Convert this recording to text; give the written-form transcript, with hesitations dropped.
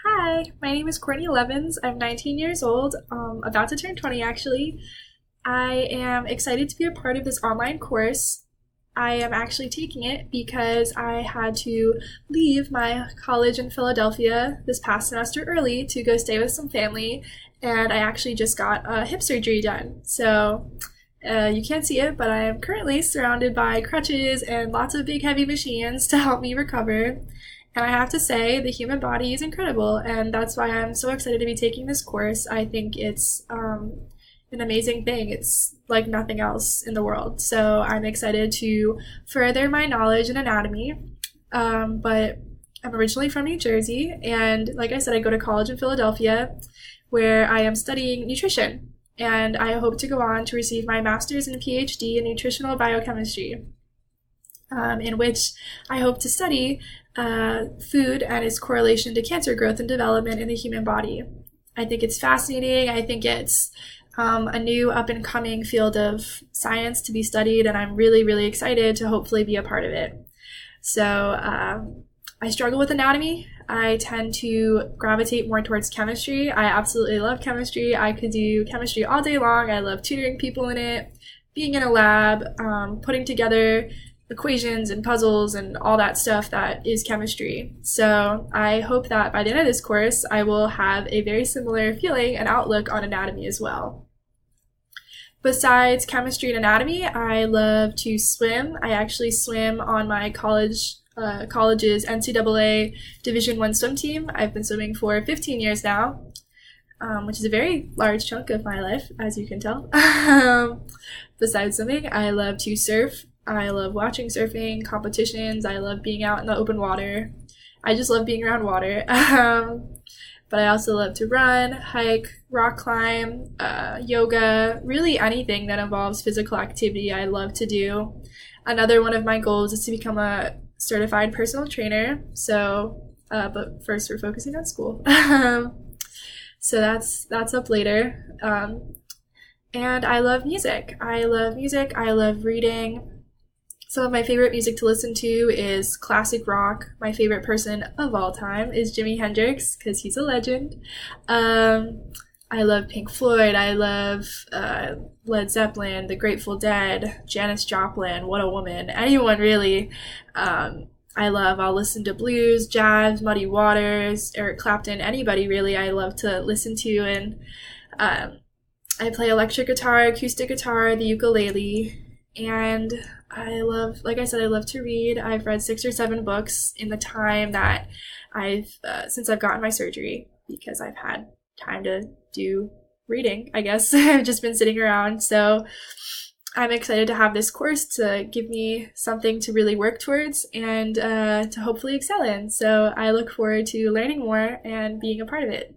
Hi, my name is Courtney Levins. I'm 19 years old, about to turn 20 actually. I am excited to be a part of this online course. I am actually taking it because I had to leave my college in Philadelphia this past semester early to go stay with some family, and I actually just got a hip surgery done. You can't see it, but I am currently surrounded by crutches and lots of big heavy machines to help me recover. And I have to say, the human body is incredible, and that's why I'm so excited to be taking this course. I think it's an amazing thing. It's like nothing else in the world. So I'm excited to further my knowledge in anatomy. But I'm originally from New Jersey, and like I said, I go to college in Philadelphia where I am studying nutrition. And I hope to go on to receive my master's and PhD in nutritional biochemistry, in which I hope to study food and its correlation to cancer growth and development in the human body. I think it's fascinating. I think it's a new up and coming field of science to be studied, and I'm really, really excited to hopefully be a part of it. I struggle with anatomy. I tend to gravitate more towards chemistry. I absolutely love chemistry. I could do chemistry all day long. I love tutoring people in it, being in a lab, putting together equations and puzzles and all that stuff that is chemistry. So I hope that by the end of this course, I will have a very similar feeling and outlook on anatomy as well. Besides chemistry and anatomy, I love to swim. I actually swim on my college's NCAA Division I swim team. I've been swimming for 15 years now, which is a very large chunk of my life, as you can tell. Besides swimming, I love to surf. I love watching surfing competitions. I love being out in the open water. I just love being around water. But I also love to run, hike, rock climb, yoga, really anything that involves physical activity I love to do. Another one of my goals is to become a certified personal trainer. But first we're focusing on school. So that's up later. And I love music. I love reading. Some of my favorite music to listen to is classic rock. My favorite person of all time is Jimi Hendrix, because he's a legend. I love Pink Floyd. I love Led Zeppelin, The Grateful Dead, Janis Joplin, What a Woman. Anyone really. I'll listen to blues, jazz, Muddy Waters, Eric Clapton, anybody really I love to listen to. And I play electric guitar, acoustic guitar, the ukulele, and like I said, I love to read. I've read 6 or 7 books in the time that since I've gotten my surgery, because I've had time to do reading, I guess. I've just been sitting around. So I'm excited to have this course to give me something to really work towards and to hopefully excel in. So I look forward to learning more and being a part of it.